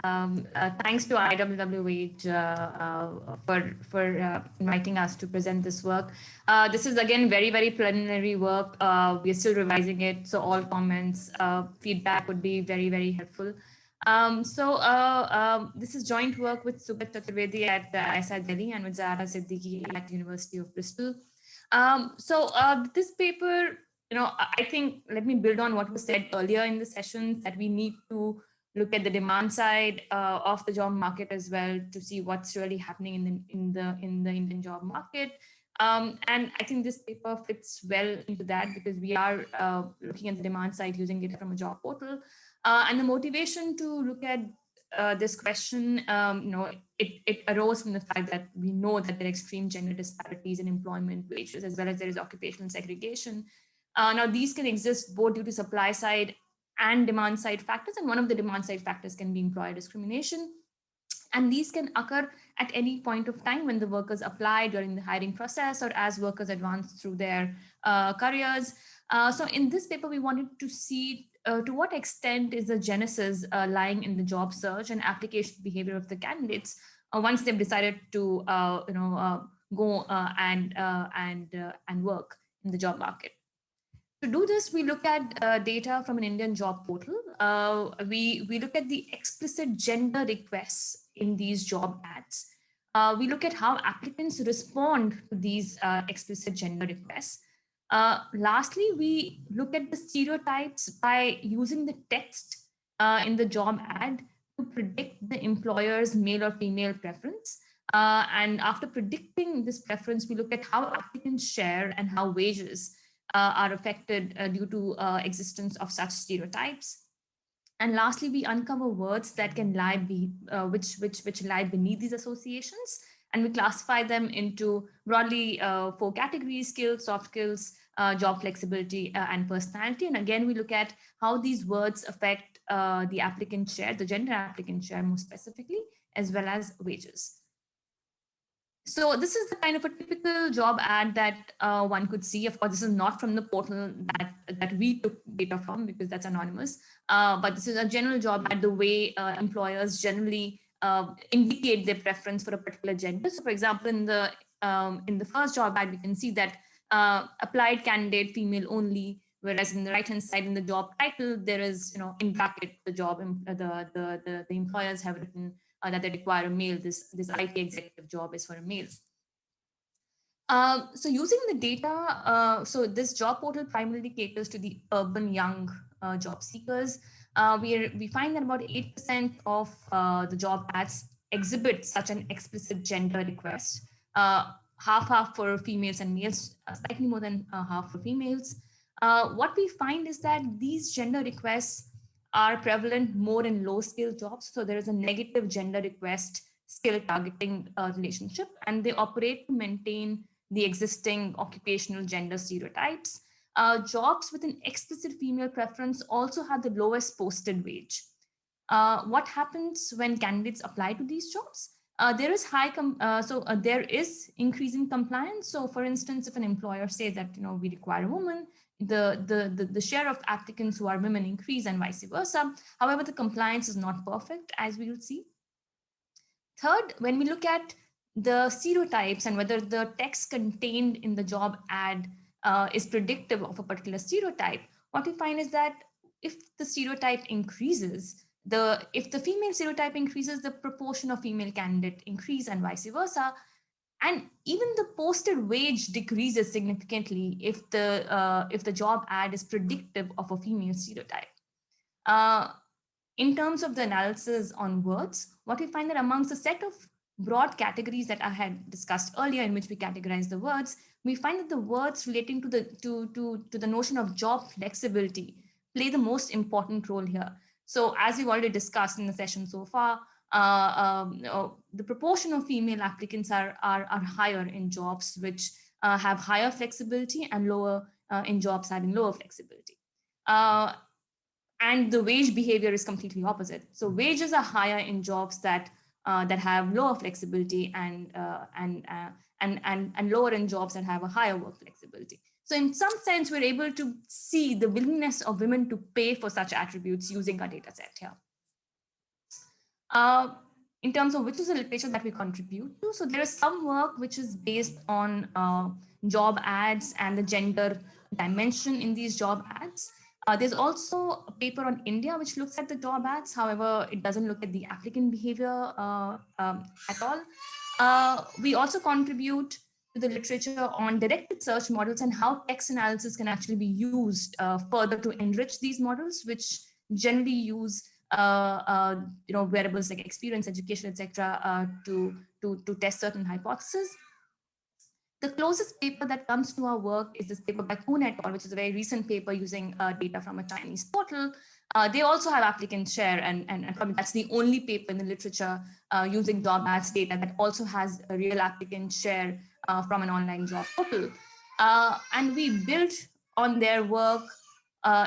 Thanks to IWWH for inviting us to present this work. This is again very preliminary work. We are still revising it, so all comments, feedback would be very helpful. This is joint work with Subhat Chaturvedi at ISI Delhi and with Zara Siddiqui at University of Bristol. This paper, I think, let me build on what was said earlier in the sessions, that we need to look at the demand side of the job market as well to see what's really happening in the Indian job market. And I think this paper fits well into that because we are looking at the demand side using data from a job portal. And the motivation to look at this question, it arose from the fact that we know that there are extreme gender disparities in employment wages, as well as there is occupational segregation. Now, these can exist both due to supply side and demand side factors, and one of the demand side factors can be employer discrimination. And these can occur at any point of time when the workers apply during the hiring process or as workers advance through their careers. So in this paper, we wanted to see to what extent is the genesis lying in the job search and application behavior of the candidates once they've decided to go and work in the job market. To do this, we look at data from an Indian job portal. We look at the explicit gender requests in these job ads. We look at how applicants respond to these explicit gender requests. Lastly, we look at the stereotypes by using the text in the job ad to predict the employer's male or female preference. And after predicting this preference, we look at how applicants share and how wages are affected due to existence of such stereotypes. And lastly, we uncover words that can lie which lie beneath these associations, and we classify them into broadly 4 categories: skills, soft skills, job flexibility, and personality. And again, we look at how these words affect the applicant share, the gender applicant share more specifically, as well as wages. So this is the kind of a typical job ad that one could see. Of course, this is not from the portal that we took data from because that's anonymous. But this is a general job ad, the way employers generally indicate their preference for a particular gender. So for example, in the first job ad, we can see that applied candidate female only, whereas in the right-hand side in the job title, there is, in bracket, the job, the employers have written that they require a male. This IT executive job is for a male. So using the data, so this job portal primarily caters to the urban young job seekers. We find that about 8% of the job ads exhibit such an explicit gender request, half for females and males, slightly more than half for females. What we find is that these gender requests are prevalent more in low-skill jobs. So there is a negative gender request skill targeting relationship, and they operate to maintain the existing occupational gender stereotypes. Jobs with an explicit female preference also have the lowest posted wage. What happens when candidates apply to these jobs? There is increasing compliance. So for instance, if an employer says that we require a woman, the share of applicants who are women increase and vice versa. However, the compliance is not perfect, as we will see. Third, when we look at the stereotypes and whether the text contained in the job ad is predictive of a particular stereotype, what we find is that if the stereotype increases, if the female stereotype increases, the proportion of female candidate increase and vice versa. And even the posted wage decreases significantly if the job ad is predictive of a female stereotype. In terms of the analysis on words, what we find that amongst a set of broad categories that I had discussed earlier, in which we categorize the words, we find that the words relating to the notion of job flexibility play the most important role here. So as we've already discussed in the session so far, the proportion of female applicants are higher in jobs which have higher flexibility and lower in jobs having lower flexibility. And the wage behavior is completely opposite. So wages are higher in jobs that have lower flexibility and lower in jobs that have a higher work flexibility. So in some sense, we're able to see the willingness of women to pay for such attributes using our data set here. In terms of which is the literature that we contribute to, so there is some work which is based on job ads and the gender dimension in these job ads. There's also a paper on India which looks at the job ads. However, it doesn't look at the applicant behavior at all. We also contribute to the literature on directed search models and how text analysis can actually be used further to enrich these models, which generally use variables like experience, education, etc., to test certain hypotheses. The closest paper that comes to our work is this paper by Kuhn et al., which is a very recent paper using data from a Chinese portal. They also have applicant share, and probably that's the only paper in the literature using job ads data that also has a real applicant share from an online job portal. And we built on their work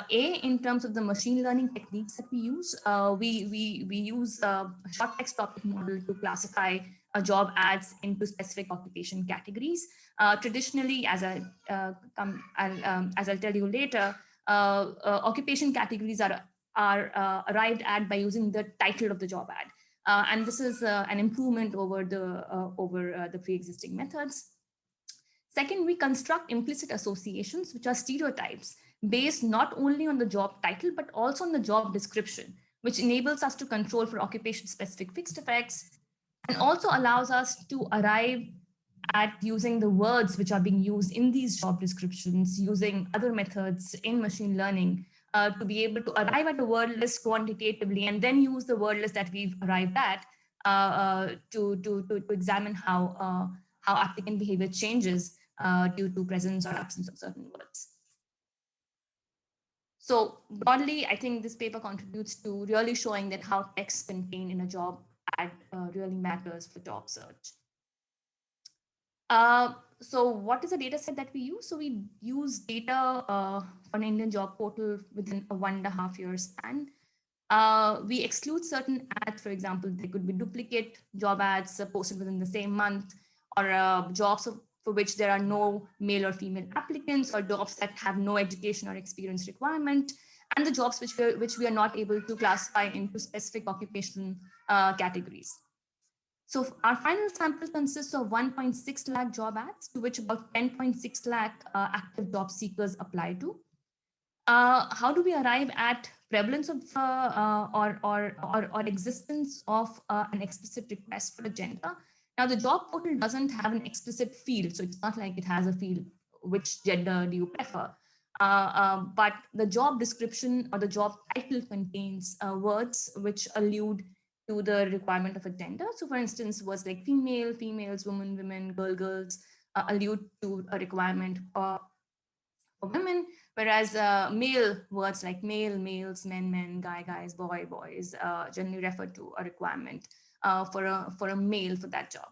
in terms of the machine learning techniques that we use. We use a short text topic model to classify job ads into specific occupation categories. Traditionally, as I'll tell you later, occupation categories are arrived at by using the title of the job ad, and this is an improvement over the pre-existing methods. Second, we construct implicit associations, which are stereotypes based not only on the job title, but also on the job description, which enables us to control for occupation-specific fixed effects and also allows us to arrive at using the words which are being used in these job descriptions, using other methods in machine learning to be able to arrive at a word list quantitatively and then use the word list that we've arrived at to examine how applicant behavior changes due to presence or absence of certain words. So broadly, I think this paper contributes to really showing that how text contained in a job ad really matters for job search. So what is the data set that we use? So we use data for an Indian job portal within a 1.5 year span. We exclude certain ads. For example, there could be duplicate job ads posted within the same month, or jobs for which there are no male or female applicants, or jobs that have no education or experience requirement, and the jobs which we are not able to classify into specific occupation categories. So our final sample consists of 1.6 lakh job ads, to which about 10.6 lakh active job seekers apply to. How do we arrive at prevalence of or existence of an explicit request for a gender? Now, the job portal doesn't have an explicit field, so it's not like it has a field, which gender do you prefer? But the job description or the job title contains words which allude to the requirement of a gender. So for instance, words like female, females, woman, women, girl, girls allude to a requirement for women, whereas male words like male, males, men, men, guy, guys, boy, boys generally refer to a requirement for a male for that job.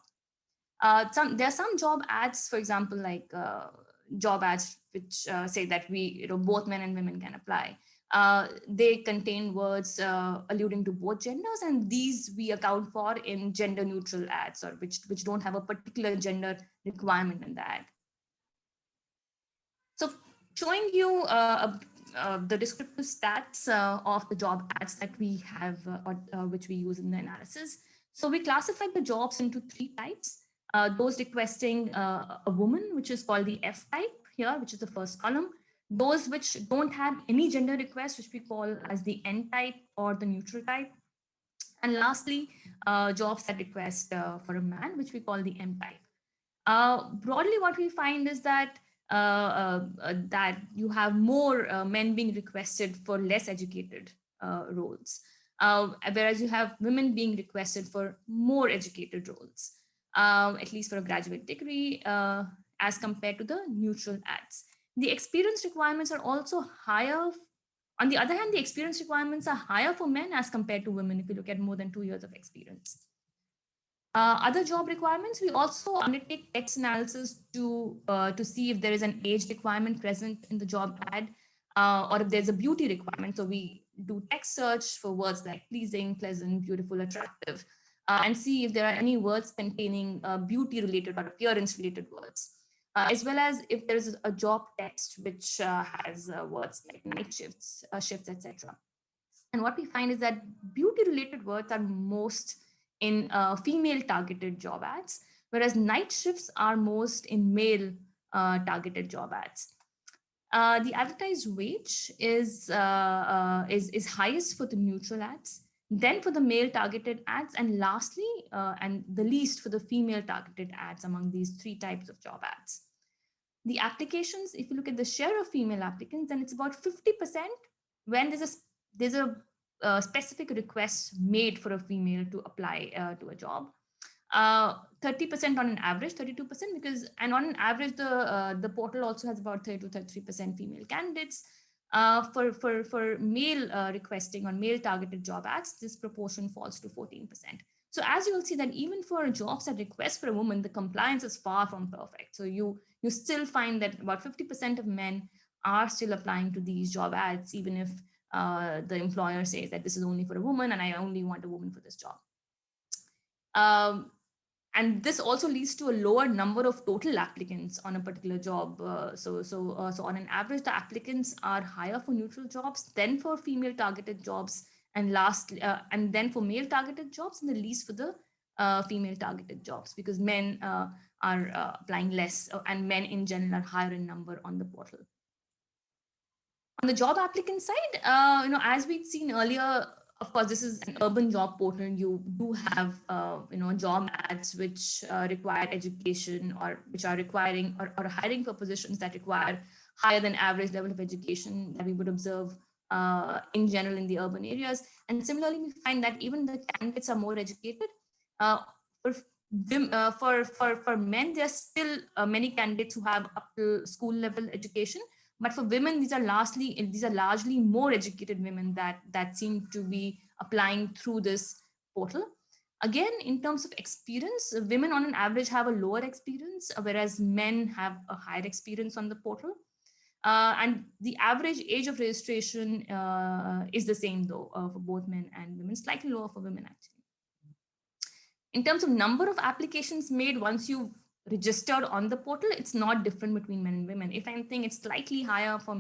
There are some job ads, for example, like job ads which say that both men and women can apply. They contain words alluding to both genders, and these we account for in gender neutral ads, or which don't have a particular gender requirement in the ad. So showing you the descriptive stats of the job ads that we have, which we use in the analysis. So we classified the jobs into 3 types. Those requesting a woman, which is called the F type here, which is the first column. Those which don't have any gender request, which we call as the N type or the neutral type. And lastly, jobs that request for a man, which we call the M type. Broadly, what we find is that that you have more men being requested for less educated roles, whereas you have women being requested for more educated roles, at least for a graduate degree, as compared to the neutral ads. The experience requirements are also higher. On the other hand, the experience requirements are higher for men as compared to women if you look at more than 2 years of experience. Other job requirements, we also undertake text analysis to see if there is an age requirement present in the job ad, or if there's a beauty requirement. So we do text search for words like pleasing, pleasant, beautiful, attractive, and see if there are any words containing beauty related or appearance related words, as well as if there's a job text which has words like night shifts, etc. And what we find is that beauty related words are most in female targeted job ads, whereas night shifts are most in male targeted job ads. The advertised wage is highest for the neutral ads, then for the male targeted ads, and lastly, and the least for the female targeted ads among these three types of job ads. The applications, if you look at the share of female applicants, then it's about 50% when there's a specific request made for a female to apply to a job. 30% on an average, 32%, because, and on an average, the portal also has about 30 to 33% female candidates. For male requesting on male targeted job ads, this proportion falls to 14%. So as you will see that even for jobs that request for a woman, the compliance is far from perfect. So you still find that about 50% of men are still applying to these job ads, even if the employer says that this is only for a woman and I only want a woman for this job. And this also leads to a lower number of total applicants on a particular job. So on an average, the applicants are higher for neutral jobs than for female targeted jobs, and then for male targeted jobs, and the least for the female targeted jobs, because men are applying less, and men in general are higher in number on the portal. On the job applicant side, as we'd seen earlier, of course, this is an urban job portal. You do have, job ads which require education, or which are requiring or hiring for positions that require higher than average level of education that we would observe in general in the urban areas. And similarly, we find that even the candidates are more educated. For for men, there are still many candidates who have up to school level education. But for women, these are largely more educated women that seem to be applying through this portal. Again, in terms of experience, women on an average have a lower experience, whereas men have a higher experience on the portal. And the average age of registration is the same, though, for both men and women, slightly lower for women, actually. In terms of number of applications made once you've registered on the portal, it's not different between men and women. If anything, it's slightly higher for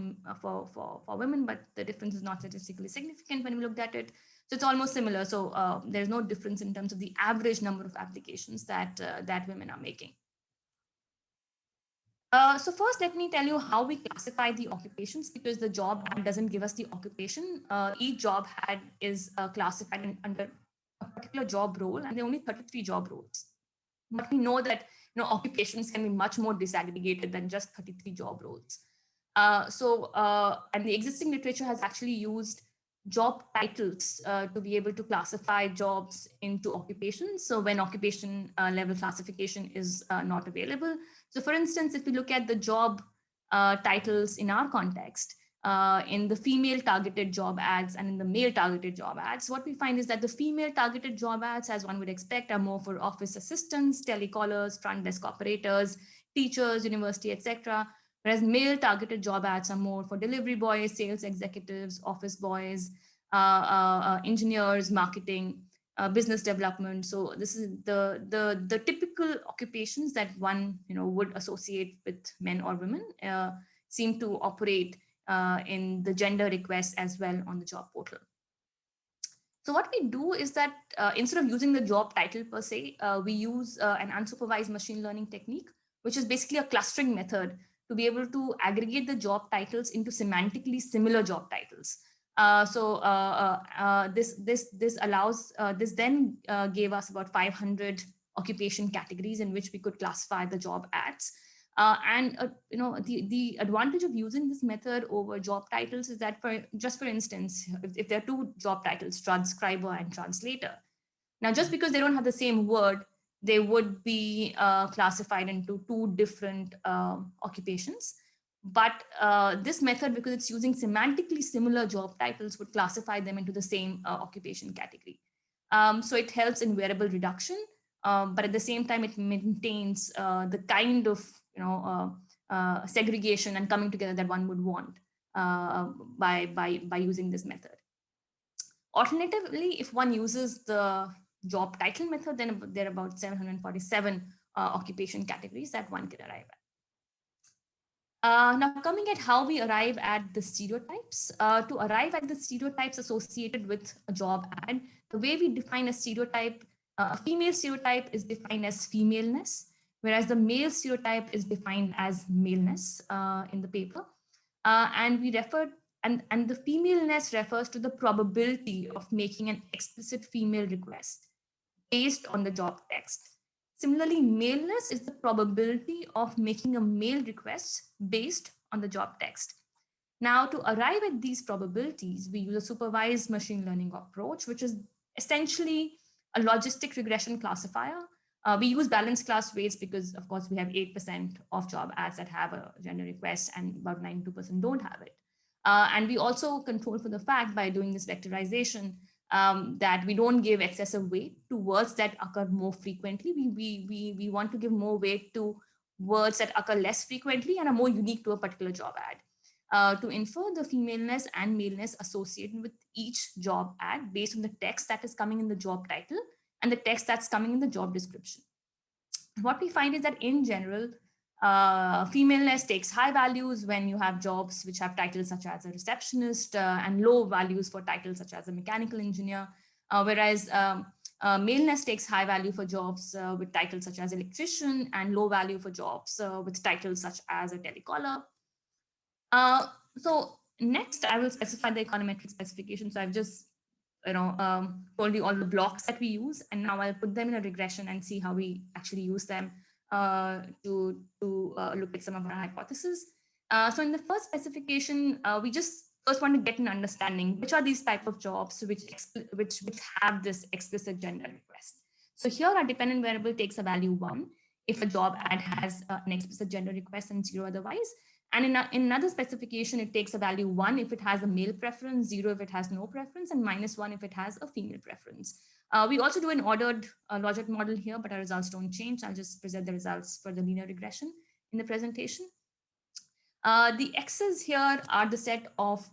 women, but the difference is not statistically significant when we looked at it. So it's almost similar. So there's no difference in terms of the average number of applications that women are making. So first, let me tell you how we classify the occupations, because the job ad doesn't give us the occupation. Each job ad is classified under a particular job role, and there are only 33 job roles. But we know that occupations can be much more disaggregated than just 33 job roles. And the existing literature has actually used job titles to be able to classify jobs into occupations. So when occupation level classification is not available. So for instance, if we look at the job titles in our context, in the female targeted job ads and in the male targeted job ads, what we find is that the female targeted job ads, as one would expect, are more for office assistants, telecallers, front desk operators, teachers, university, etc. Whereas male targeted job ads are more for delivery boys, sales executives, office boys, engineers, marketing, business development. So this is the typical occupations that one would associate with men or women seem to operate in the gender request as well on the job portal. So what we do is that instead of using the job title per se, we use an unsupervised machine learning technique, which is basically a clustering method to be able to aggregate the job titles into semantically similar job titles. This then gave us about 500 occupation categories in which we could classify the job ads. The advantage of using this method over job titles is that, for instance, if there are two job titles, transcriber and translator, now just because they don't have the same word, they would be classified into two different occupations. But this method, because it's using semantically similar job titles, would classify them into the same occupation category. So it helps in variable reduction, but at the same time, it maintains the kind of segregation and coming together that one would want by using this method. Alternatively, if one uses the job title method, then there are about 747 occupation categories that one can arrive at. Now, coming at how we arrive at the stereotypes, to arrive at the stereotypes associated with a job ad, the way we define a stereotype, a female stereotype is defined as femaleness, whereas the male stereotype is defined as maleness in the paper. And we refer and the femaleness refers to the probability of making an explicit female request based on the job text. Similarly, maleness is the probability of making a male request based on the job text. Now, to arrive at these probabilities, we use a supervised machine learning approach, which is essentially a logistic regression classifier. We use balanced class weights because, of course, we have 8% of job ads that have a gender request and about 92% don't have it. And we also control for the fact by doing this vectorization that we don't give excessive weight to words that occur more frequently. We want to give more weight to words that occur less frequently and are more unique to a particular job ad. To infer the femaleness and maleness associated with each job ad based on the text that is coming in the job title and the text that's coming in the job description. What we find is that in general, femaleness takes high values when you have jobs which have titles such as a receptionist and low values for titles such as a mechanical engineer, whereas maleness takes high value for jobs with titles such as electrician and low value for jobs with titles such as a telecaller. So next, I will specify the econometric specification. So I've just told you all the blocks that we use, and now I'll put them in a regression and see how we actually use them to look at some of our hypotheses. So in the first specification, we just first want to get an understanding which are these type of jobs which have this explicit gender request. So here our dependent variable takes a value 1 if a job ad has an explicit gender request and 0 otherwise. And in another specification, it takes a value 1 if it has a male preference, 0 if it has no preference, and -1 if it has a female preference. We also do an ordered logic model here, but our results don't change. I'll just present the results for the linear regression in the presentation. The X's here are the set of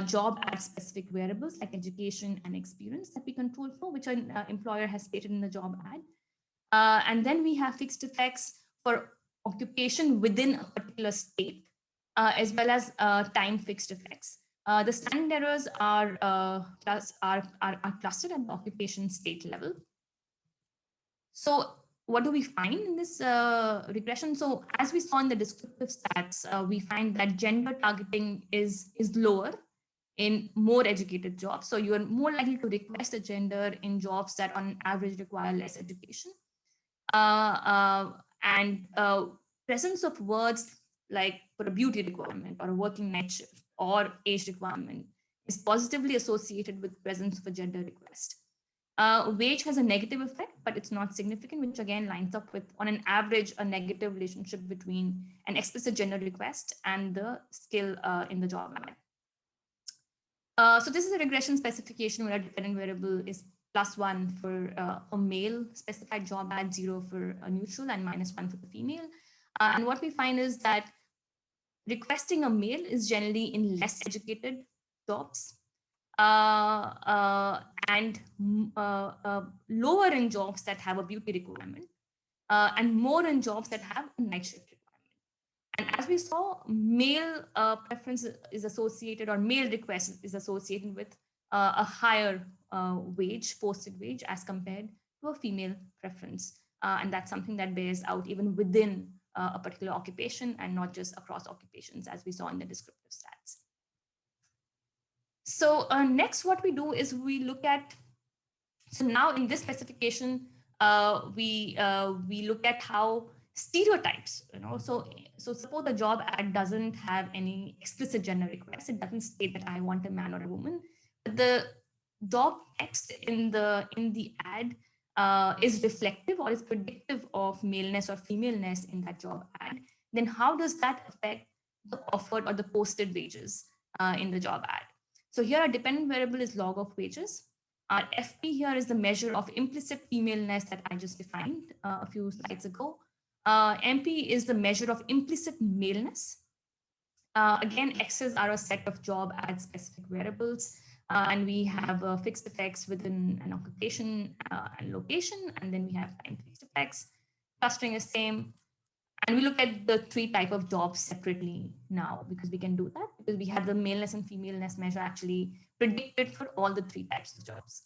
job ad specific variables like education and experience that we control for, which an employer has stated in the job ad. And then we have fixed effects for occupation within a particular state, as well as time fixed effects. The standard errors are clustered at the occupation state level. So what do we find in this regression? So as we saw in the descriptive stats, we find that gender targeting is lower in more educated jobs. So you are more likely to request a gender in jobs that on average require less education. And presence of words like for a beauty requirement or a working night shift or age requirement is positively associated with presence of a gender request. Wage has a negative effect, but it's not significant, which again lines up with, on an average, a negative relationship between an explicit gender request and the skill in the job ad. So this is a regression specification where a dependent variable is +1 for a male specified job ad, 0 for a neutral, and -1 for the female. And what we find is that requesting a male is generally in less educated jobs and lower in jobs that have a beauty requirement and more in jobs that have a night shift requirement. And as we saw, male preference is associated, or male request is associated with a higher wage, posted wage, as compared to a female preference. And that's something that bears out even within a particular occupation and not just across occupations, as we saw in the descriptive stats. So next, what we do is we look at, so now in this specification, we look at how stereotypes, so suppose the job ad doesn't have any explicit gender request. It doesn't state that I want a man or a woman, but the job text in the ad is reflective or is predictive of maleness or femaleness in that job ad. Then how does that affect the offered or the posted wages in the job ad? So here our dependent variable is log of wages. Our FP here is the measure of implicit femaleness that I just defined a few slides ago. MP is the measure of implicit maleness. Again, X's are a set of job ad specific variables. And we have fixed effects within an occupation and location. And then we have time fixed effects. Clustering is same. And we look at the three type of jobs separately now, because we can do that, because we have the maleness and femaleness measure actually predicted for all the three types of jobs.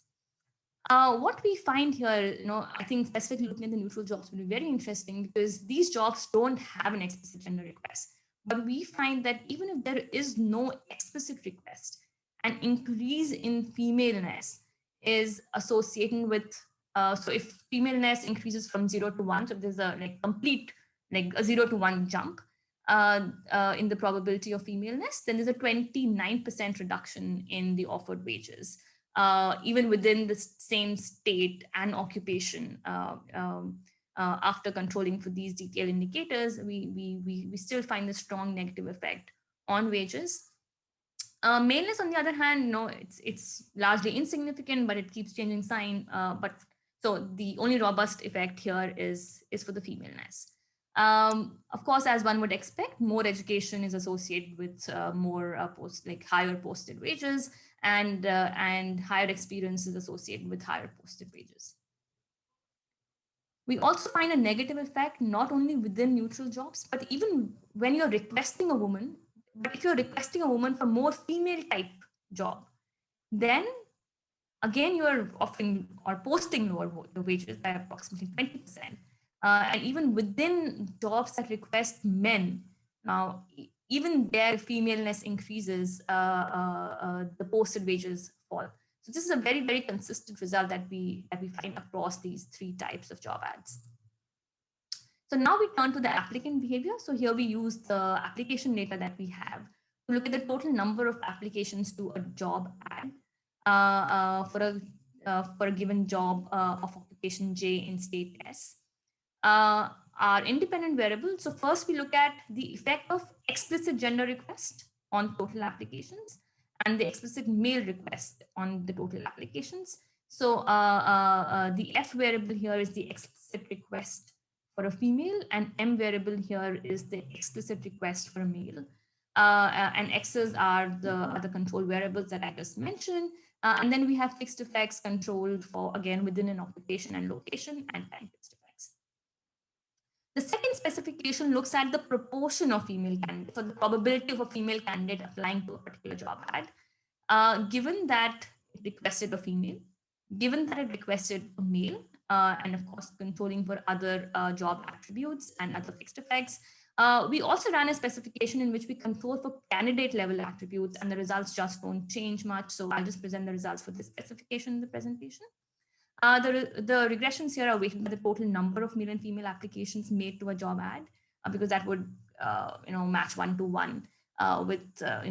What we find here, I think specifically looking at the neutral jobs will be very interesting, because these jobs don't have an explicit gender request. But we find that even if there is no explicit request, an increase in femaleness is associated with, so if femaleness increases from 0 to 1, so if there's a complete, a 0 to 1 jump in the probability of femaleness, then there's a 29% reduction in the offered wages, even within the same state and occupation. After controlling for these detailed indicators, we still find a strong negative effect on wages. Maleness, on the other hand, it's largely insignificant, but it keeps changing sign. But so the only robust effect here is for the femaleness. Of course, as one would expect, more education is associated with more higher posted wages, and higher experience is associated with higher posted wages. We also find a negative effect not only within neutral jobs, but even when you're requesting a woman. But if you're requesting a woman for more female type job, then again you're offering or posting lower wages by approximately 20%. And even within jobs that request men, now even their femaleness increases, the posted wages fall. So this is a very, very consistent result that we find across these three types of job ads. So now we turn to the applicant behavior. So here we use the application data that we have to look at the total number of applications to a job ad for a given job of occupation J in state S. Are independent variables. So first we look at the effect of explicit gender request on total applications and the explicit male request on the total applications. So the F variable here is the explicit request for a female, and M variable here is the explicit request for a male. And X's are the control variables that I just mentioned. And then we have fixed effects controlled for, again, within an occupation and location, and time fixed effects. The second specification looks at the proportion of female candidates, or the probability of a female candidate applying to a particular job ad, given that it requested a female, given that it requested a male, and of course controlling for other job attributes and other fixed effects. We also ran a specification in which we control for candidate level attributes, and the results just don't change much. So I'll just present the results for this specification in the presentation. The regressions here are weighted by the total number of male and female applications made to a job ad, because that would match 1-to-1 with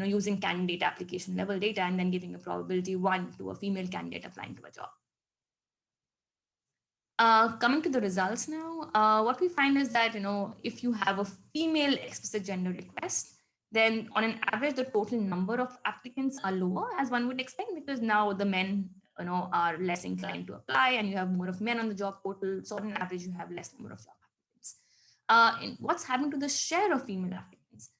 using candidate application level data and then giving a probability 1 to a female candidate applying to a job. Coming to the results now, what we find is that if you have a female explicit gender request, then on an average the total number of applicants are lower, as one would expect, because now the men are less inclined to apply, and you have more of men on the job portal. So on an average, you have less number of job applicants. What's happening to the share of female applicants?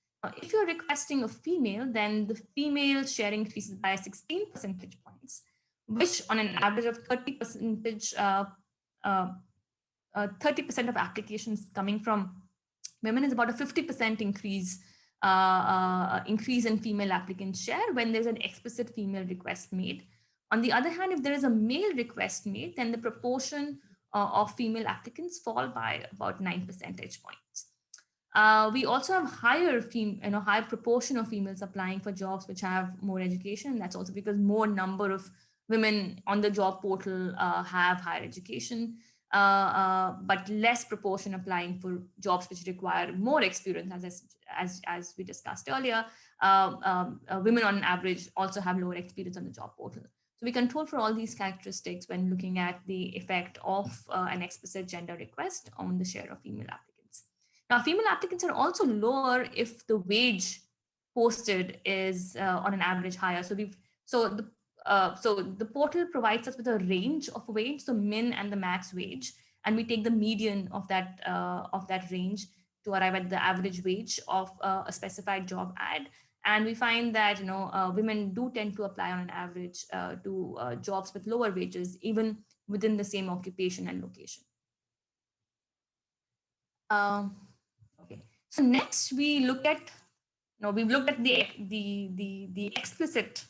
If you're requesting a female, then the female share increases by 16 percentage points, which on an average of 30% of applications coming from women is about a 50% increase in female applicant share when there's an explicit female request made. On the other hand, if there is a male request made, then the proportion of female applicants fall by about 9 percentage points. We also have higher proportion of females applying for jobs which have more education. That's also because more number of women on the job portal have higher education, but less proportion applying for jobs which require more experience, as we discussed earlier. Women on average also have lower experience on the job portal. So we control for all these characteristics when looking at the effect of an explicit gender request on the share of female applicants. Now, female applicants are also lower if the wage posted is on an average higher. So the portal provides us with a range of wage, so min and the max wage, and we take the median of that range to arrive at the average wage of a specified job ad. And we find that women do tend to apply on an average to jobs with lower wages, even within the same occupation and location. Okay. So next we look at, we've looked at the explicit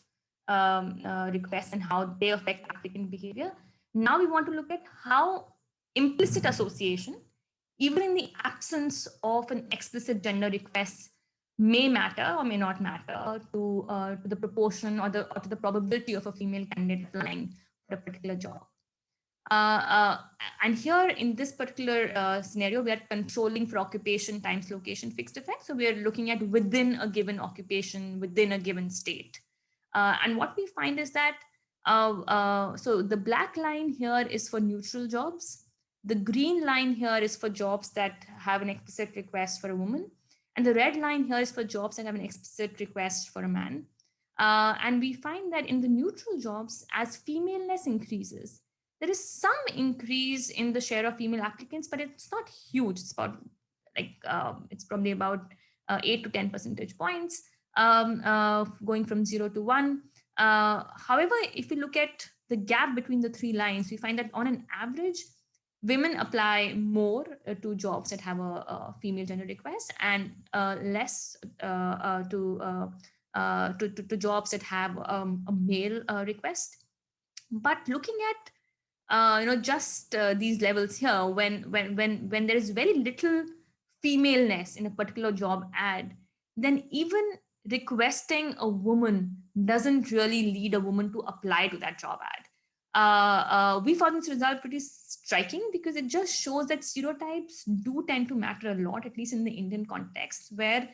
requests and how they affect applicant behavior. Now we want to look at how implicit association, even in the absence of an explicit gender request, may matter or may not matter to the proportion or to the probability of a female candidate applying for a particular job. Uh, uh, and here in this particular scenario, we are controlling for occupation times location fixed effect. So we are looking at within a given occupation, within a given state. And what we find is that, so the black line here is for neutral jobs. The green line here is for jobs that have an explicit request for a woman. And the red line here is for jobs that have an explicit request for a man. And we find that in the neutral jobs, as femaleness increases, there is some increase in the share of female applicants, but it's not huge. It's about it's probably about 8 to 10 percentage points, going from 0 to 1. However, if we look at the gap between the three lines, we find that on an average, women apply more to jobs that have a female gender request, and less to jobs that have a male request. But looking at just these levels here, when there is very little femaleness in a particular job ad, then even requesting a woman doesn't really lead a woman to apply to that job ad. We found this result pretty striking because it just shows that stereotypes do tend to matter a lot, at least in the Indian context, where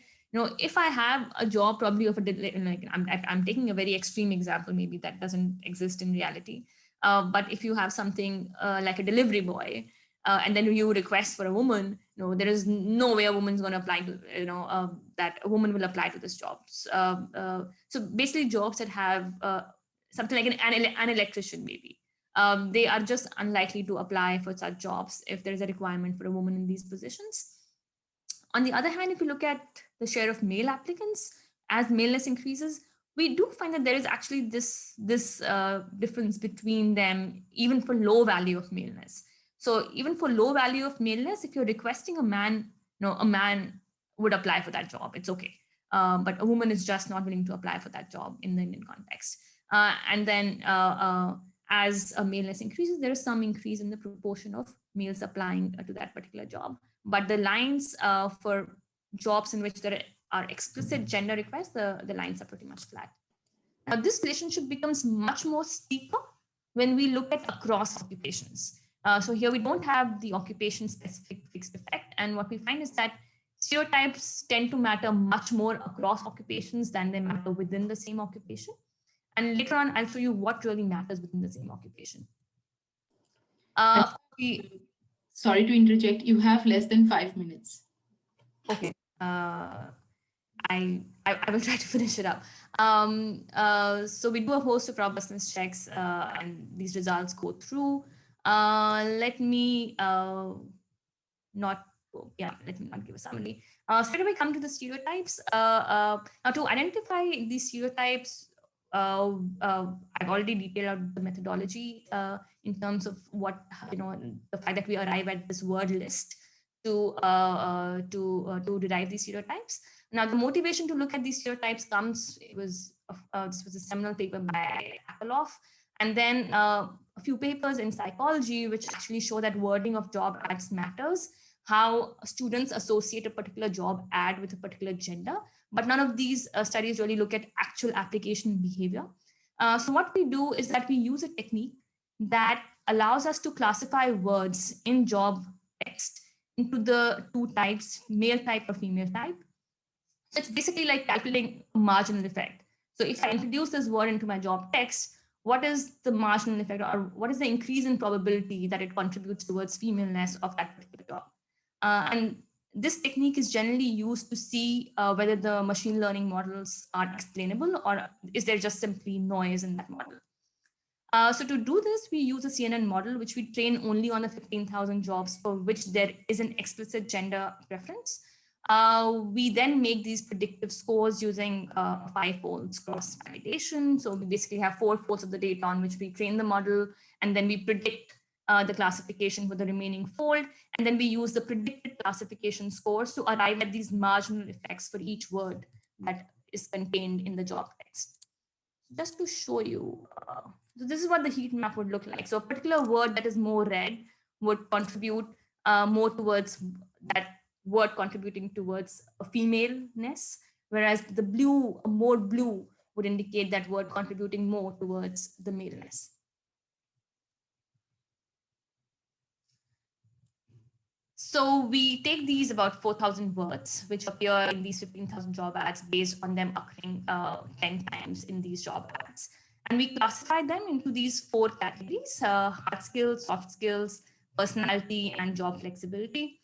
if I have a job probably of a like I'm taking a very extreme example, maybe that doesn't exist in reality. But if you have something like a delivery boy, and then you request for a woman, there is no way a woman's going to apply to, that a woman will apply to this job. So basically, jobs that have something like an electrician, maybe, they are just unlikely to apply for such jobs if there is a requirement for a woman in these positions. On the other hand, if you look at the share of male applicants, as maleness increases, we do find that there is actually this difference between them, even for low value of maleness. So even for low value of maleness, if you're requesting a man, a man would apply for that job. It's okay. But a woman is just not willing to apply for that job in the Indian context. And then as a maleness increases, there is some increase in the proportion of males applying to that particular job. But the lines for jobs in which there are explicit gender requests, the lines are pretty much flat. Now, this relationship becomes much more steeper when we look at across occupations. So here we don't have the occupation-specific fixed effect. And what we find is that stereotypes tend to matter much more across occupations than they matter within the same occupation. And later on, I'll show you what really matters within the same occupation. Sorry to interject. You have less than 5 minutes. Okay. I will try to finish it up. So we do a host of robustness checks, and these results go through. Let me not give a summary. Straight away come to the stereotypes. Now, to identify these stereotypes, I've already detailed out the methodology in terms of what, the fact that we arrive at this word list to derive these stereotypes. Now, the motivation to look at these stereotypes comes, this was a seminal paper by Appeloff, and then a few papers in psychology, which actually show that wording of job ads matters, how students associate a particular job ad with a particular gender, but none of these studies really look at actual application behavior. So what we do is that we use a technique that allows us to classify words in job text into the two types, male type or female type. So it's basically like calculating a marginal effect. So if I introduce this word into my job text, what is the marginal effect, or what is the increase in probability that it contributes towards femaleness of that particular job? And this technique is generally used to see whether the machine learning models are explainable, or is there just simply noise in that model. So to do this, we use a CNN model, which we train only on the 15,000 jobs for which there is an explicit gender preference. We then make these predictive scores using 5-fold cross validation. So we basically have 4 folds of the data on which we train the model, and then we predict the classification for the remaining fold, and then we use the predicted classification scores to arrive at these marginal effects for each word that is contained in the job text. Just to show you, so this is what the heat map would look like. So a particular word that is more red would contribute more towards that word contributing towards a femaleness, whereas the blue, more blue, would indicate that word contributing more towards the maleness. So we take these about 4,000 words, which appear in these 15,000 job ads based on them occurring 10 times in these job ads. And we classify them into these 4 categories: hard skills, soft skills, personality, and job flexibility.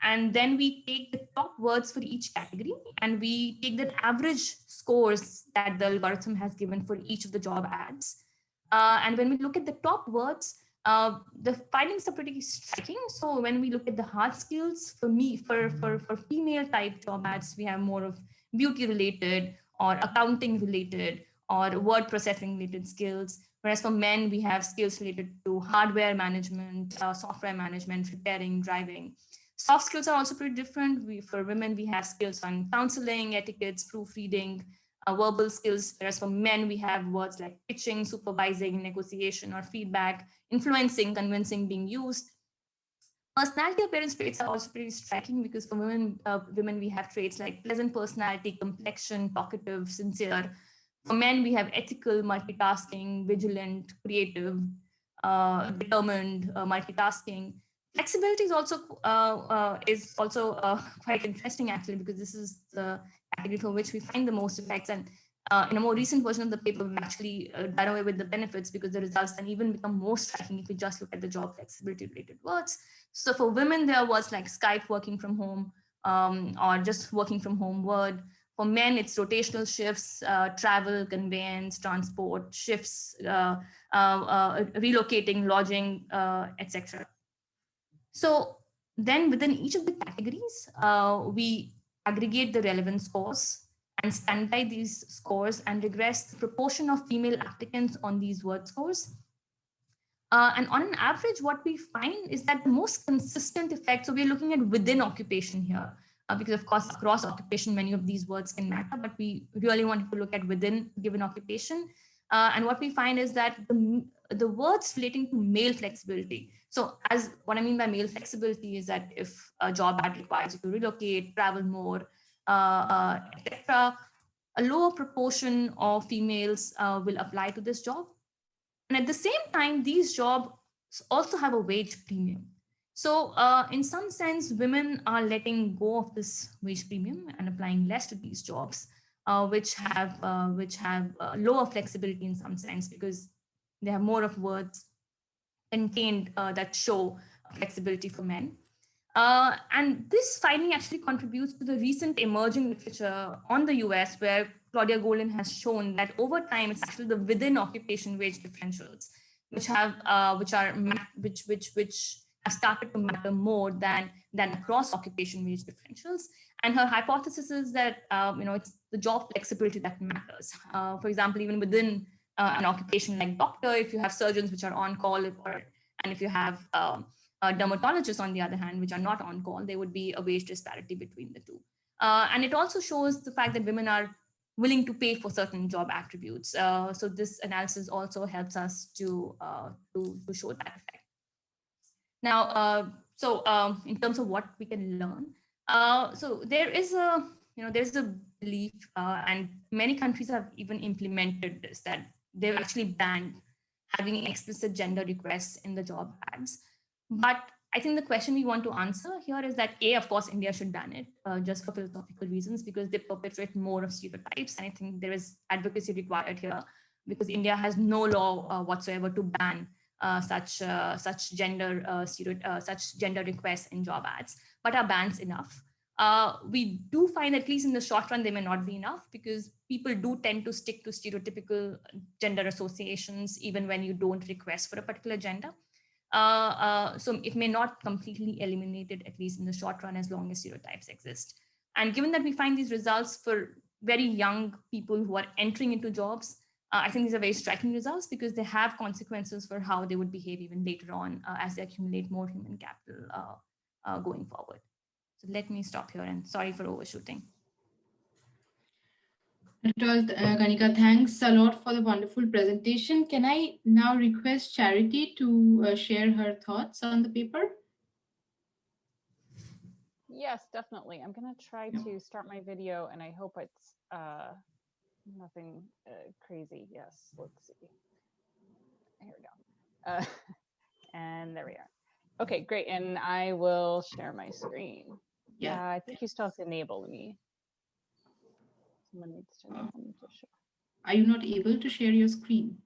And then we take the top words for each category, and we take the average scores that the algorithm has given for each of the job ads. And when we look at the top words, the findings are pretty striking. So when we look at the hard skills, for female type job ads, we have more of beauty related or accounting related or word processing related skills. Whereas for men, we have skills related to hardware management, software management, repairing, driving. Soft skills are also pretty different. For women, we have skills on counseling, etiquettes, proofreading, verbal skills, whereas for men, we have words like pitching, supervising, negotiation, or feedback, influencing, convincing being used. Personality appearance traits are also pretty striking because for women we have traits like pleasant personality, complexion, talkative, sincere. For men, we have ethical, multitasking, vigilant, creative, determined, multitasking. Flexibility is also quite interesting actually, because this is the category for which we find the most effects. And in a more recent version of the paper, we've actually done away with the benefits because the results then even become more striking if we just look at the job flexibility related words. So for women, there are words like Skype, working from home, or just working from home word. For men, it's rotational shifts, travel, conveyance, transport, shifts, relocating, lodging, etc. So then within each of the categories, we aggregate the relevant scores and standardize these scores and regress the proportion of female applicants on these word scores. And on an average, what we find is that the most consistent effect, so we're looking at within occupation here, because of course, across occupation, many of these words can matter, but we really want to look at within given occupation. And what we find is that the words relating to male flexibility. So as what I mean by male flexibility is that if a job ad requires you to relocate, travel more, etc., a lower proportion of females will apply to this job. And at the same time, these jobs also have a wage premium. So, in some sense, women are letting go of this wage premium and applying less to these jobs, which have lower flexibility in some sense because they have more of words contained that show flexibility for men. And this finding actually contributes to the recent emerging literature on the US, where Claudia Golin has shown that over time, it's actually the within occupation wage differentials, which have started to matter more than across occupation wage differentials. And her hypothesis is that it's the job flexibility that matters. For example, even within an occupation like doctor, if you have surgeons which are on call, and if you have dermatologists, on the other hand, which are not on call, there would be a wage disparity between the two. And it also shows the fact that women are willing to pay for certain job attributes. So this analysis also helps us to show that effect. Now, in terms of what we can learn, so there's a belief, and many countries have even implemented this, that they've actually banned having explicit gender requests in the job ads. But I think the question we want to answer here is that of course, India should ban it just for philosophical reasons because they perpetuate more of stereotypes. And I think there is advocacy required here because India has no law whatsoever to ban such gender requests in job ads. But are bans enough? We do find, at least in the short run, they may not be enough because people do tend to stick to stereotypical gender associations even when you don't request for a particular gender. So it may not completely eliminate it, at least in the short run, as long as stereotypes exist. And given that we find these results for very young people who are entering into jobs, I think these are very striking results because they have consequences for how they would behave even later on as they accumulate more human capital going forward. So let me stop here and sorry for overshooting. Kanika, thanks a lot for the wonderful presentation. Can I now request Charity to share her thoughts on the paper? Yes, definitely. I'm going to try to start my video, and I hope it's nothing crazy. Yes, let's see. Here we go. And there we are. Okay, great. And I will share my screen. Yeah. I think you still have to enable me. Someone needs to enable me to share. Are you not able to share your screen?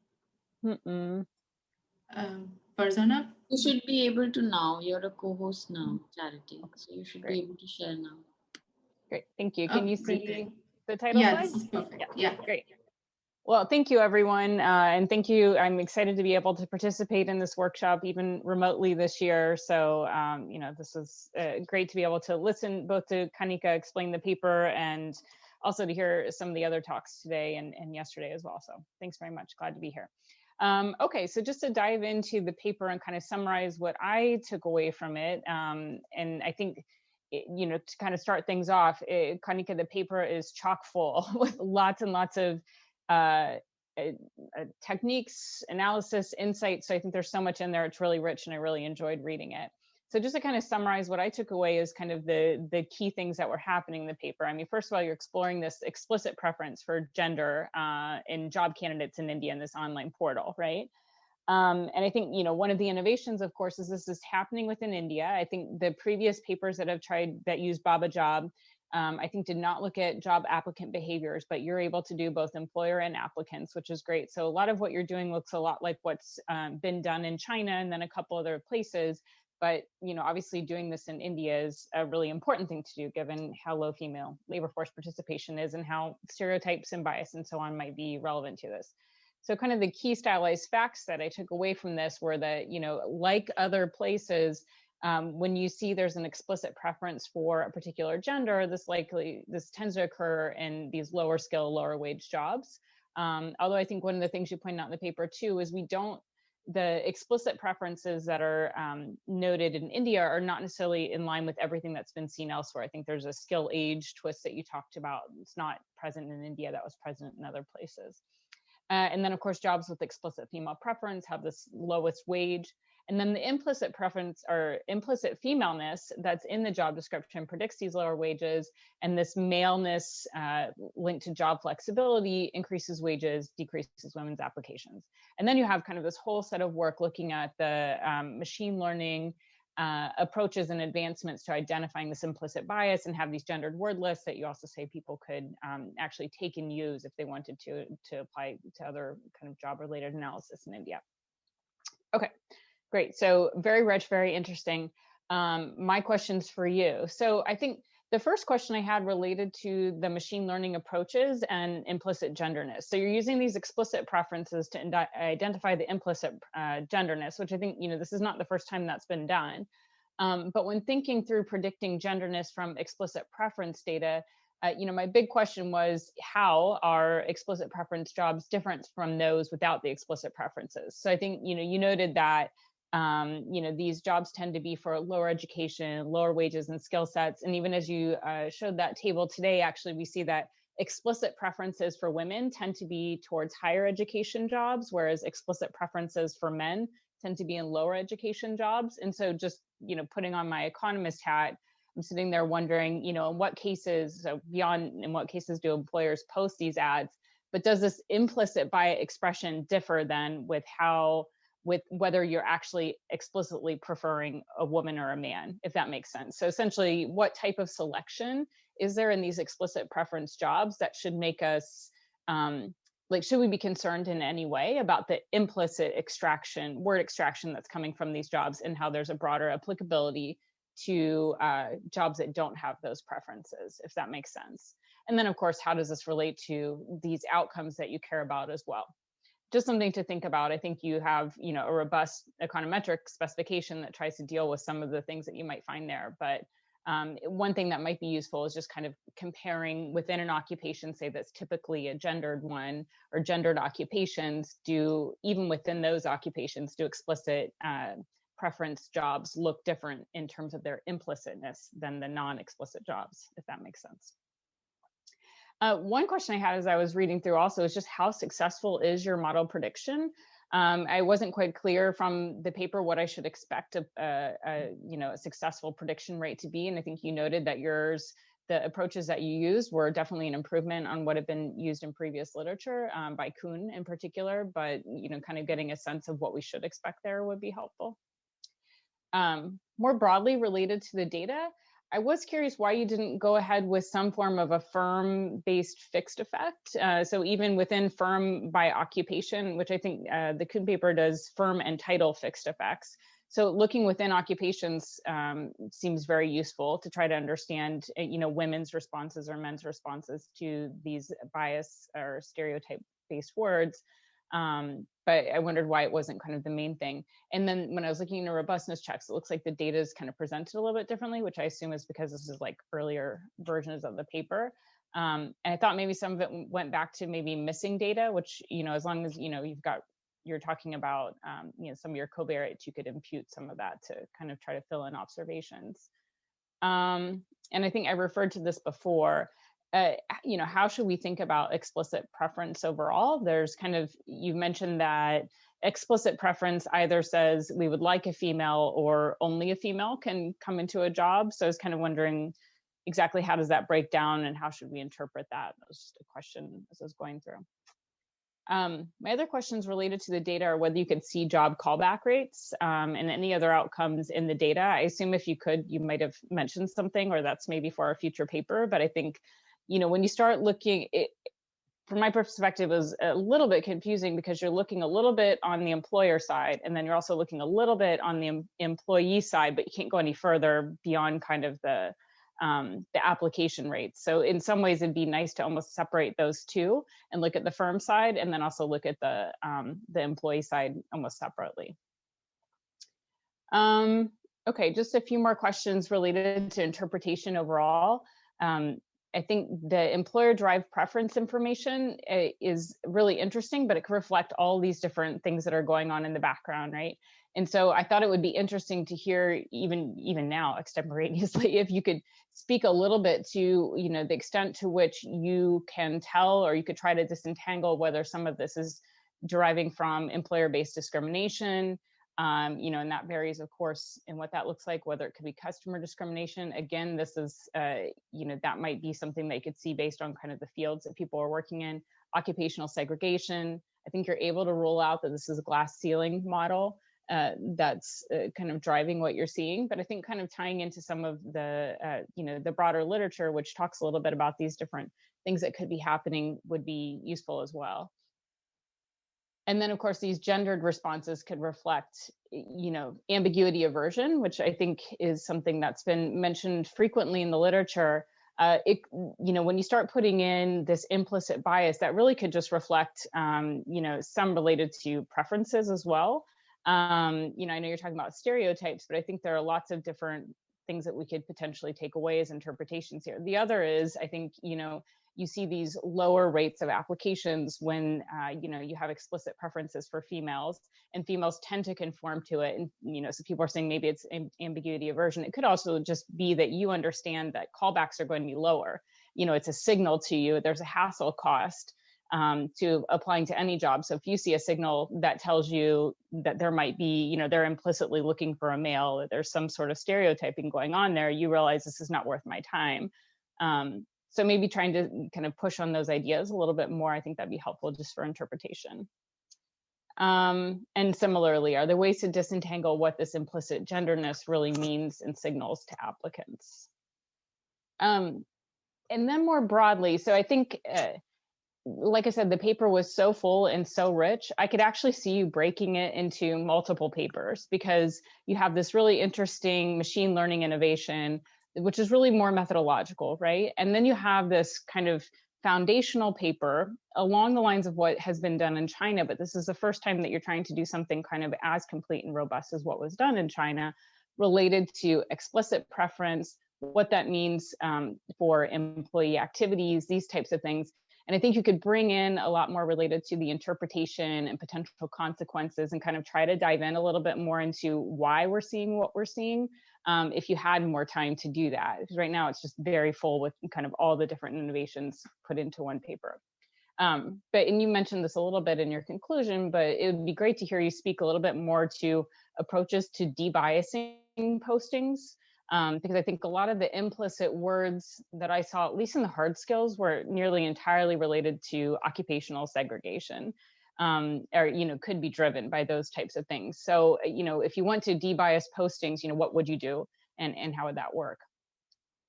Farzana? You should be able to now. You're a co-host now, Charity. Okay, So you should great. be able to share now. Great, thank you. Can you see Great. the title Yeah, slide? this is perfect. Yeah. Great. Well, thank you, everyone. And thank you. I'm excited to be able to participate in this workshop, even remotely this year. So, this is great to be able to listen both to Kanika explain the paper and also to hear some of the other talks today and yesterday as well. So thanks very much. Glad to be here. Okay, so just to dive into the paper and kind of summarize what I took away from it. And I think, to kind of start things off, Kanika, the paper is chock full with lots and lots of techniques, analysis, insights. So I think there's so much in there. It's really rich and I really enjoyed reading it. So just to kind of summarize what I took away is kind of the key things that were happening in the paper. I mean, first of all, you're exploring this explicit preference for gender in job candidates in India in this online portal, right? And I think, one of the innovations, of course, is this is happening within India. I think the previous papers that have tried that use Baba Job, I think did not look at job applicant behaviors, but you're able to do both employer and applicants, which is great. So a lot of what you're doing looks a lot like what's been done in China and then a couple other places. But, obviously doing this in India is a really important thing to do, given how low female labor force participation is and how stereotypes and bias and so on might be relevant to this. So kind of the key stylized facts that I took away from this were that, like other places, when you see there's an explicit preference for a particular gender, this tends to occur in these lower skill, lower wage jobs. Although I think one of the things you point out in the paper too is the explicit preferences that are noted in India are not necessarily in line with everything that's been seen elsewhere. I think there's a skill age twist that you talked about. It's not present in India, that was present in other places. And then, of course, jobs with explicit female preference have this lowest wage. And then the implicit preference or implicit femaleness that's in the job description predicts these lower wages. And this maleness linked to job flexibility increases wages, decreases women's applications. And then you have kind of this whole set of work looking at the machine learning approaches and advancements to identifying this implicit bias and have these gendered word lists that you also say people could actually take and use if they wanted to apply to other kind of job related analysis in India. Okay, great. So very rich, very interesting. My questions for you. So I think the first question I had related to the machine learning approaches and implicit genderness. So you're using these explicit preferences to identify the implicit genderness, which I think, this is not the first time that's been done. But when thinking through predicting genderness from explicit preference data, my big question was, how are explicit preference jobs different from those without the explicit preferences? So I think, you noted that these jobs tend to be for lower education, lower wages and skill sets. And even as you showed that table today, actually, we see that explicit preferences for women tend to be towards higher education jobs, whereas explicit preferences for men tend to be in lower education jobs. And so just, putting on my economist hat, I'm sitting there wondering, in what cases do employers post these ads, but does this implicit bias expression differ then with whether you're actually explicitly preferring a woman or a man, if that makes sense. So essentially, what type of selection is there in these explicit preference jobs that should make us, should we be concerned in any way about the implicit word extraction that's coming from these jobs and how there's a broader applicability to jobs that don't have those preferences, if that makes sense. And then, of course, how does this relate to these outcomes that you care about as well? Just something to think about. I think you have, a robust econometric specification that tries to deal with some of the things that you might find there. But One thing that might be useful is just kind of comparing within an occupation, say that's typically a gendered one or gendered occupations, do even within those occupations, do explicit preference jobs look different in terms of their implicitness than the non-explicit jobs, if that makes sense. One question I had as I was reading through also is just how successful is your model prediction? I wasn't quite clear from the paper what I should expect a successful prediction rate to be, and I think you noted that yours, the approaches that you used were definitely an improvement on what had been used in previous literature by Kuhn in particular, but kind of getting a sense of what we should expect there would be helpful. More broadly related to the data, I was curious why you didn't go ahead with some form of a firm-based fixed effect. So even within firm by occupation, which I think the Kuhn paper does firm and title fixed effects. So looking within occupations seems very useful to try to understand, women's responses or men's responses to these bias or stereotype-based words. But I wondered why it wasn't kind of the main thing. And then when I was looking into robustness checks, it looks like the data is kind of presented a little bit differently, which I assume is because this is like earlier versions of the paper. And I thought maybe some of it went back to maybe missing data, which, as long as, you're talking about, some of your covariates, you could impute some of that to kind of try to fill in observations. And I think I referred to this before. How should we think about explicit preference overall? There's kind of, you mentioned that explicit preference either says we would like a female or only a female can come into a job. So I was kind of wondering exactly how does that break down and how should we interpret that? That was just a question as I was going through. My other questions related to the data are whether you could see job callback rates and any other outcomes in the data. I assume if you could, you might have mentioned something, or that's maybe for a future paper, but I think when you start looking, from my perspective, it was a little bit confusing because you're looking a little bit on the employer side, and then you're also looking a little bit on the employee side, but you can't go any further beyond kind of the application rates. So in some ways, it'd be nice to almost separate those two and look at the firm side, and then also look at the employee side almost separately. Okay, just a few more questions related to interpretation overall. I think the employer-derived preference information is really interesting, but it can reflect all these different things that are going on in the background, right? And so I thought it would be interesting to hear, even now, extemporaneously, if you could speak a little bit to, the extent to which you can tell, or you could try to disentangle whether some of this is deriving from employer-based discrimination, and that varies, of course, in what that looks like, whether it could be customer discrimination. Again, this is, that might be something that you could see based on kind of the fields that people are working in. Occupational segregation. I think you're able to rule out that this is a glass ceiling model that's kind of driving what you're seeing. But I think kind of tying into some of the, the broader literature, which talks a little bit about these different things that could be happening, would be useful as well. And then, of course, these gendered responses could reflect, ambiguity aversion, which I think is something that's been mentioned frequently in the literature. When you start putting in this implicit bias, that really could just reflect, some related to preferences as well. I know you're talking about stereotypes, but I think there are lots of different things that we could potentially take away as interpretations here. The other is, I think, you see these lower rates of applications when, you have explicit preferences for females, and females tend to conform to it. And, so people are saying maybe it's ambiguity aversion. It could also just be that you understand that callbacks are going to be lower. It's a signal to you. There's a hassle cost to applying to any job. So if you see a signal that tells you that there might be, they're implicitly looking for a male, or there's some sort of stereotyping going on there, you realize this is not worth my time. So maybe trying to kind of push on those ideas a little bit more, I think that'd be helpful just for interpretation. And similarly, are there ways to disentangle what this implicit genderness really means and signals to applicants? And then more broadly, so I think, like I said, the paper was so full and so rich, I could actually see you breaking it into multiple papers, because you have this really interesting machine learning innovation, which is really more methodological, right? And then you have this kind of foundational paper along the lines of what has been done in China, but this is the first time that you're trying to do something kind of as complete and robust as what was done in China, related to explicit preference, what that means for employee activities, these types of things. And I think you could bring in a lot more related to the interpretation and potential consequences and kind of try to dive in a little bit more into why we're seeing what we're seeing, if you had more time to do that. Because right now it's just very full with kind of all the different innovations put into one paper. And you mentioned this a little bit in your conclusion, but it would be great to hear you speak a little bit more to approaches to debiasing postings. Because I think a lot of the implicit words that I saw, at least in the hard skills, were nearly entirely related to occupational segregation, or could be driven by those types of things. So if you want to debias postings, what would you do, and how would that work?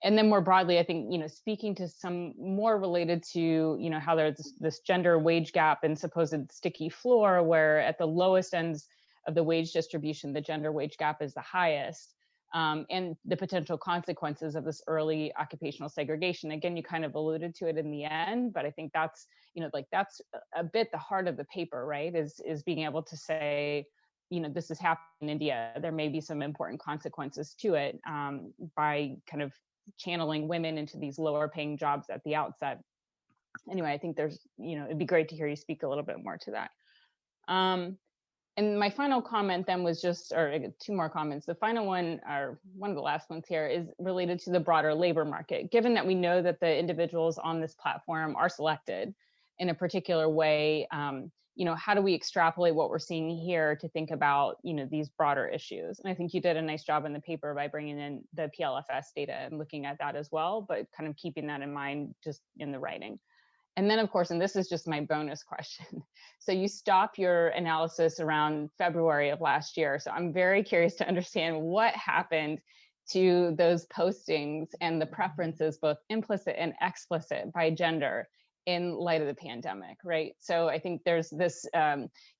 And then more broadly, I think speaking to some more related to how there's this gender wage gap and supposed sticky floor, where at the lowest ends of the wage distribution, the gender wage gap is the highest. And the potential consequences of this early occupational segregation. Again, you kind of alluded to it in the end, but I think that's, that's a bit the heart of the paper, right? Is being able to say, this is happening in India. There may be some important consequences to it, by kind of channeling women into these lower paying jobs at the outset. Anyway, I think there's, it'd be great to hear you speak a little bit more to that. And my final comment then was just, or two more comments. The final one, or one of the last ones here, is related to the broader labor market. Given that we know that the individuals on this platform are selected in a particular way, how do we extrapolate what we're seeing here to think about, these broader issues? And I think you did a nice job in the paper by bringing in the PLFS data and looking at that as well, but kind of keeping that in mind just in the writing. And then, of course, and this is just my bonus question. So you stop your analysis around February of last year. So I'm very curious to understand what happened to those postings and the preferences, both implicit and explicit, by gender in light of the pandemic, right? So I think there's this,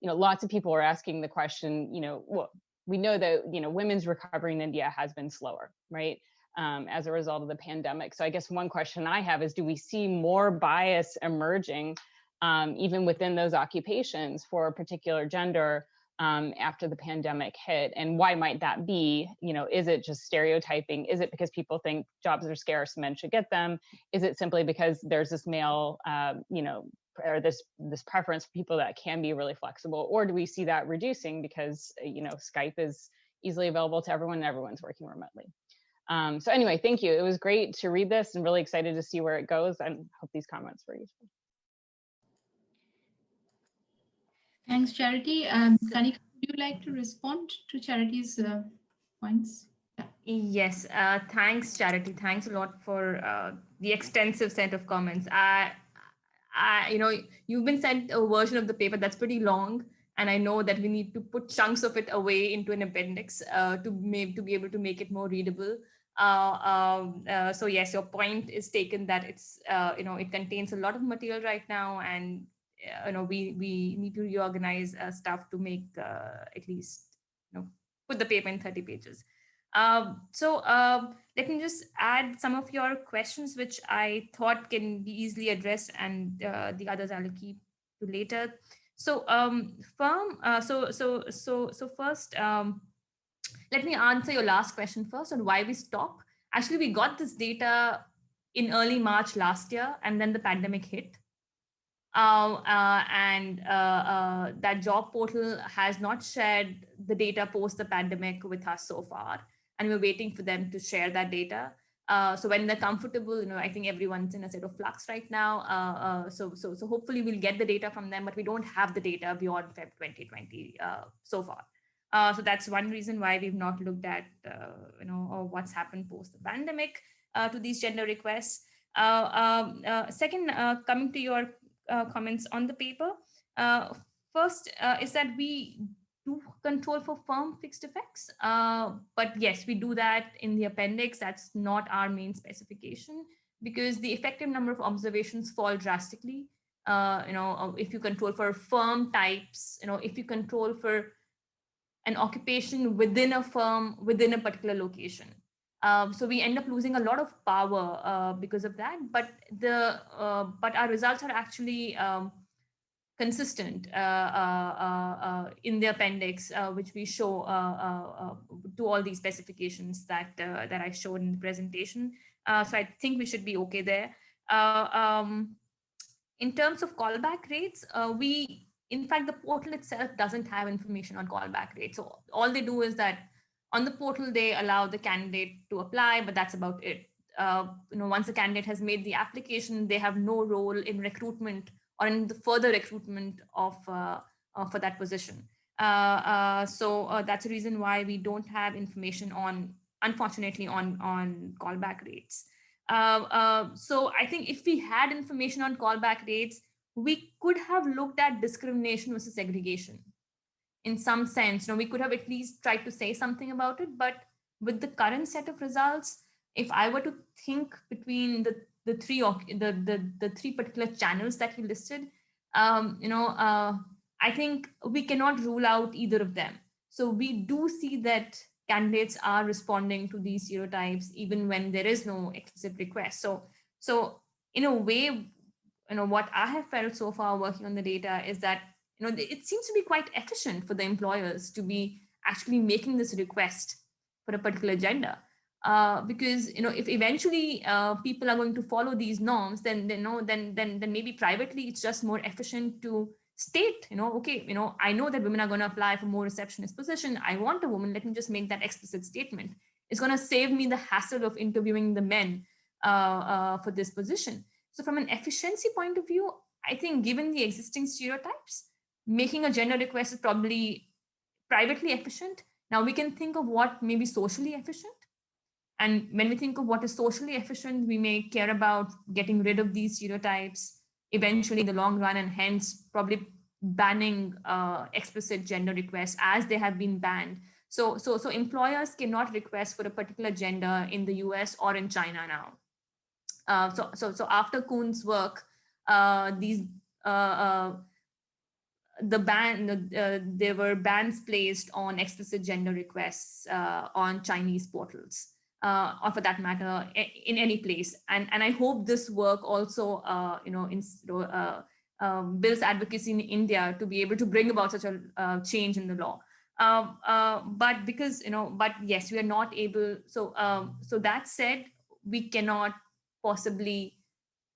lots of people are asking the question, well, we know that, women's recovery in India has been slower, right? As a result of the pandemic. So I guess one question I have is, do we see more bias emerging even within those occupations for a particular gender after the pandemic hit? And why might that be? Is it just stereotyping? Is it because people think jobs are scarce, men should get them? Is it simply because there's this male, or this preference for people that can be really flexible? Or do we see that reducing because, Skype is easily available to everyone and everyone's working remotely? So anyway, thank you. It was great to read this and really excited to see where it goes, and hope these comments were useful. Thanks, Charity. Kanika, would you like to respond to Charity's points? Yes, thanks, Charity. Thanks a lot for the extensive set of comments. You've been sent a version of the paper that's pretty long, and I know that we need to put chunks of it away into an appendix to be able to make it more readable. So yes, your point is taken that it's it contains a lot of material right now, and we need to reorganize stuff to make at least put the paper in 30 pages. So let me just add some of your questions, which I thought can be easily addressed, and the others I'll keep to later. So first, let me answer your last question first on why we stopped. Actually, we got this data in early March last year, and then the pandemic hit. That job portal has not shared the data post the pandemic with us so far, and we're waiting for them to share that data. So when they're comfortable, I think everyone's in a state of flux right now. So hopefully we'll get the data from them, but we don't have the data beyond Feb 2020 so far. So that's one reason why we've not looked at, what's happened post the pandemic to these gender requests. Second, coming to your comments on the paper, first is that we do control for firm fixed effects, but yes, we do that in the appendix. That's not our main specification, because the effective number of observations fall drastically. If you control for firm types, if you control for an occupation within a firm, within a particular location. So we end up losing a lot of power because of that. But our results are actually consistent in the appendix, which we show to all these specifications that I showed in the presentation. So I think we should be okay there. In terms of callback rates, in fact, the portal itself doesn't have information on callback rates. So all they do is that on the portal, they allow the candidate to apply, but that's about it. Once the candidate has made the application, they have no role in recruitment or in the further recruitment of for that position. So that's the reason why we don't have information on, unfortunately, on callback rates. So I think if we had information on callback rates, we could have looked at discrimination versus segregation. In some sense, we could have at least tried to say something about it. But with the current set of results, if I were to think between the three particular channels that we listed, I think we cannot rule out either of them. So we do see that candidates are responding to these stereotypes even when there is no explicit request. So in a way, what I have felt so far working on the data is that it seems to be quite efficient for the employers to be actually making this request for a particular gender. Because if eventually people are going to follow these norms, then maybe privately it's just more efficient to state, okay, I know that women are going to apply for more receptionist position. I want a woman. Let me just make that explicit statement. It's going to save me the hassle of interviewing the men for this position. So from an efficiency point of view, I think given the existing stereotypes, making a gender request is probably privately efficient. Now we can think of what may be socially efficient. And when we think of what is socially efficient, we may care about getting rid of these stereotypes eventually in the long run, and hence probably banning explicit gender requests as they have been banned. So employers cannot request for a particular gender in the US or in China now. So after Kuhn's work, there were bans placed on explicit gender requests on Chinese portals, or for that matter, in any place. And I hope this work also, builds advocacy in India to be able to bring about such a change in the law. But because, but yes, we are not able. So that said, we cannot possibly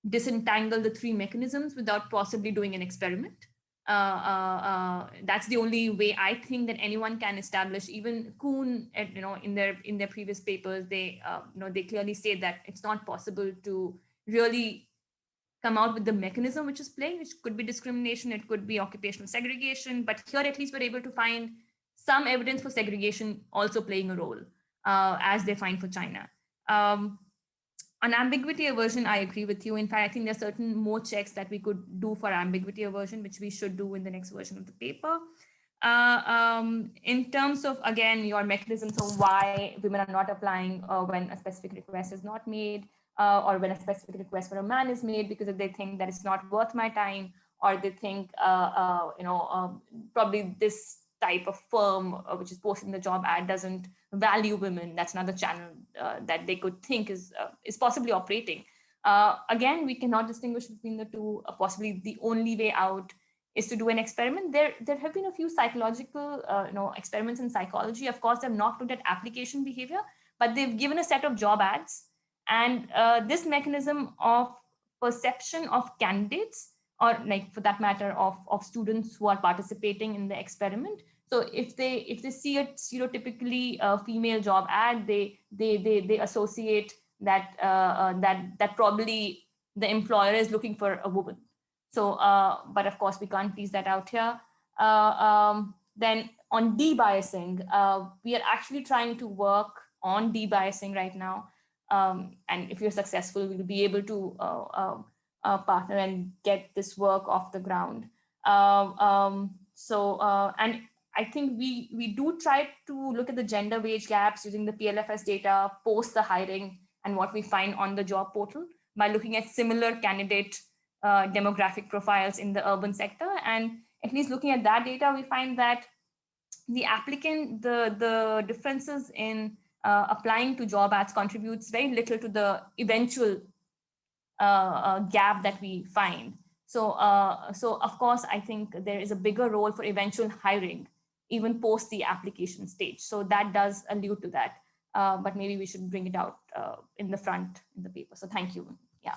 disentangle the three mechanisms without possibly doing an experiment. That's the only way I think that anyone can establish. Even Kuhn, in their previous papers, they clearly say that it's not possible to really come out with the mechanism which is playing, which could be discrimination, it could be occupational segregation, but here at least we're able to find some evidence for segregation also playing a role, as they find for China. On ambiguity aversion, I agree with you. In fact, I think there are certain more checks that we could do for ambiguity aversion, which we should do in the next version of the paper. In terms of, again, your mechanisms of why women are not applying when a specific request is not made, or when a specific request for a man is made, because they think that it's not worth my time, or they think, probably this type of firm which is posting the job ad doesn't value women. That's another channel that they could think is possibly operating. Again, we cannot distinguish between the two. Possibly the only way out is to do an experiment. There have been a few psychological experiments in psychology. Of course, they've not looked at application behavior, but they've given a set of job ads, and this mechanism of perception of candidates, or like for that matter of students who are participating in the experiment. So if they see a stereotypically female job ad, they associate that that probably the employer is looking for a woman. So but of course we can't tease that out here. Then on debiasing, we are actually trying to work on debiasing right now, and if you're successful, we'll be able to partner and get this work off the ground. And I think we do try to look at the gender wage gaps using the PLFS data post the hiring and what we find on the job portal by looking at similar candidate demographic profiles in the urban sector. And at least looking at that data, we find that the differences in applying to job ads contributes very little to the eventual gap that we find. So of course, I think there is a bigger role for eventual hiring, even post the application stage. So that does allude to that. But maybe we should bring it out in the front in the paper. So thank you. Yeah.